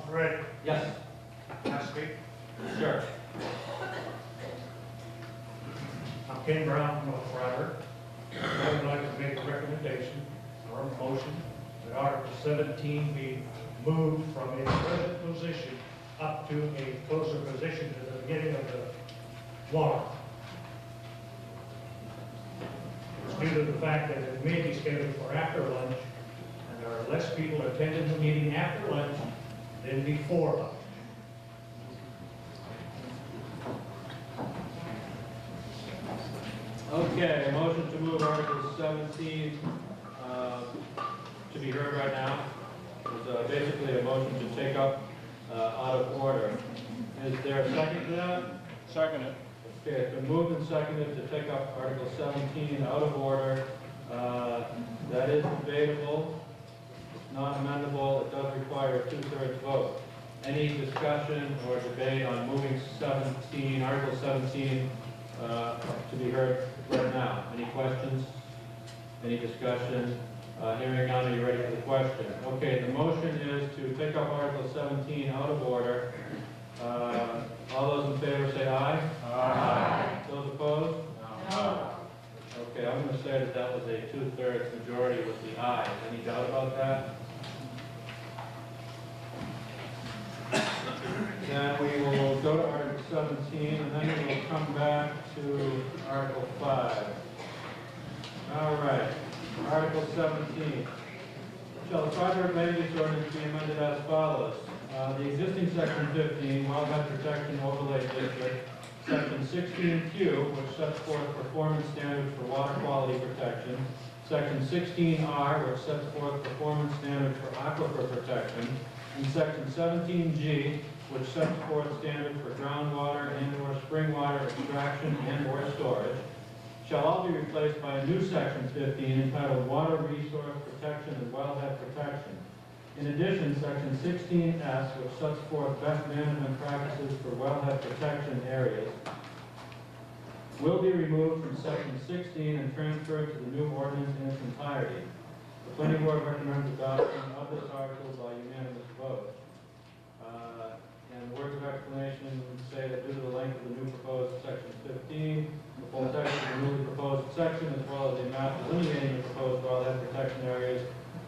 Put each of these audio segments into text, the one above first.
Ready? Yes. Can I speak? Sure. I'm Ken Brown from North Rider. I would like to make a recommendation or a motion that Article 17 be moved from its present position up to a closer position to the beginning of the warrant. It's due to the fact that it may be scheduled for after lunch, and there are less people attending the meeting after lunch than before lunch. Okay, a motion to move Article 17 to be heard right now. It's basically a motion to take up out of order. Is there a second to that? Second it. Okay, it's been moved and seconded to take up Article 17 out of order. That is debatable. It's not amendable. It does require a 2/3 vote. Any discussion or debate on moving 17, Article 17 to be heard right now? Any questions? Any discussion? Hearing none, are you ready for the question? Okay, the motion is to take up Article 17 out of order. All those in favor say aye. Aye. Those opposed? No. Okay, I'm going to say that that was a 2/3 majority with the ayes. Any doubt about that? Then we will go to Article 17, and then we will come back to Article 5. All right, Article 17. Shall the project land use ordinance be amended as follows? The existing Section 15, Wildlife Protection Overlay District, Section 16Q, which sets forth performance standards for water quality protection, Section 16R, which sets forth performance standards for aquifer protection, and Section 17G, which sets forth standards for groundwater and/or spring water extraction and/or storage, shall all be replaced by a new Section 15 entitled Water Resource Protection and Wellhead Protection. In addition, Section 16S, which sets forth best management practices for wellhead protection areas, will be removed from Section 16 and transferred to the new ordinance in its entirety. The Planning Board recommends adoption of this article by unanimous vote. And the words of explanation say that due to the length of the new proposed Section 15, the full text of the newly proposed section, as well as the map delineating the proposed wildlife protection areas,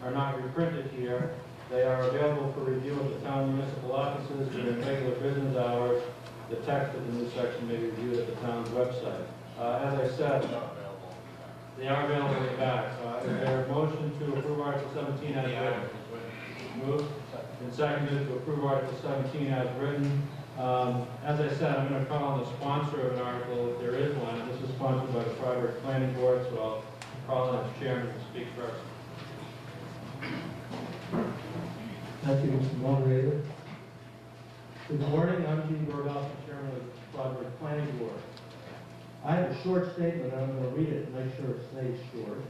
are not reprinted here. They are available for review at the town municipal offices during regular business hours. The text of the new section may be reviewed at the town's website. As I said, they are available in the back. Is there a motion to approve Article 17 as written? Moved and seconded to approve Article 17 as written. As I said, I'm going to call on the sponsor of an article, if there is one. This is sponsored by the Freiburg Planning Board, so I'll call on its chairman to speak first. Thank you, Mr. Moderator. Good morning, I'm Gene Bergoffen, Chairman of the Part.1 Planning Board. I have a short statement, and I'm going to read it and make sure it stays short.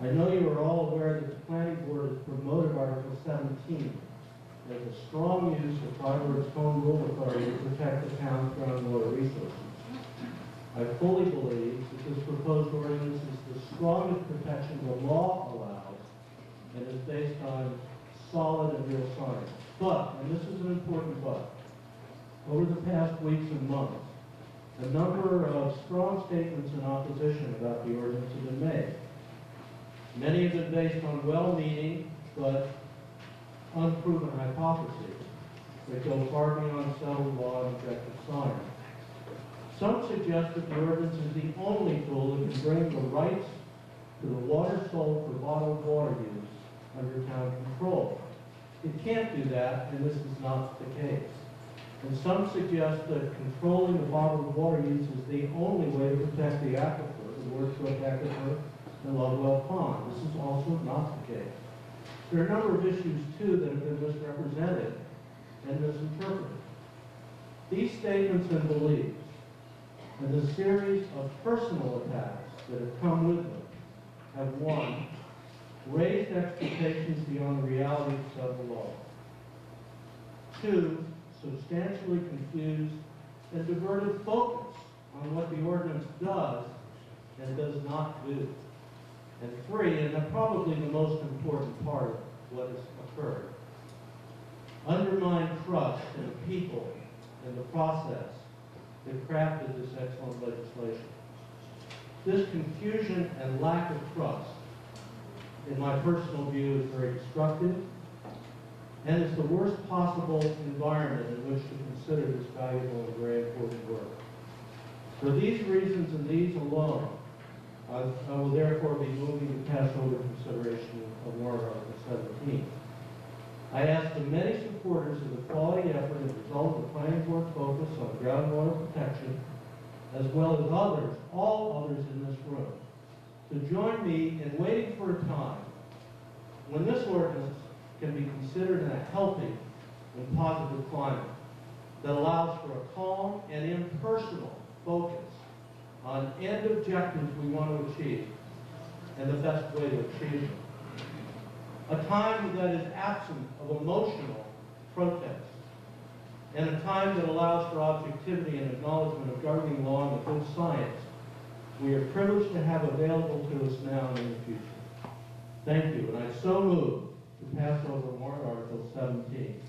I know you are all aware that the Planning Board has promoted Article 17 as a strong use of Part.1's home rule authority to protect the town's groundwater resources. I fully believe that this proposed ordinance is the strongest protection the law allows and is based on solid and real science. But, and this is an important but, over the past weeks and months, a number of strong statements in opposition about the ordinance have been made. Many have been based on well-meaning but unproven hypotheses that go far beyond settled law and objective science. Some suggest that the ordinance is the only tool that can bring the rights to the water sold for bottled water use under town control. It can't do that, and this is not the case. And some suggest that controlling the bottled water use is the only way to protect the aquifer, the Wordsworth Aquifer and Lovewell Pond. This is also not the case. There are a number of issues, too, that have been misrepresented and misinterpreted. These statements and beliefs, and the series of personal attacks that have come with them, have, one, raised expectations beyond the realities of the law. Two, substantially confused and diverted focus on what the ordinance does and does not do. And three, and probably the most important part of what has occurred, undermine trust in the people and the process that crafted this excellent legislation. This confusion and lack of trust, in my personal view, is very destructive, and it's the worst possible environment in which to consider this valuable and very important work. For these reasons and these alone, I will therefore be moving to pass over consideration of warrant article 17. I ask the many supporters of the quality effort and result of the planning board focus on groundwater protection, as well as others, all others in this room, to join me in waiting for a time when this ordinance can be considered in a healthy and positive climate that allows for a calm and impersonal focus on end objectives we want to achieve and the best way to achieve them. A time that is absent of emotional protest, and a time that allows for objectivity and acknowledgement of governing law and the good science we are privileged to have available to us now and in the future. Thank you, and I so move to pass over warrant article 17.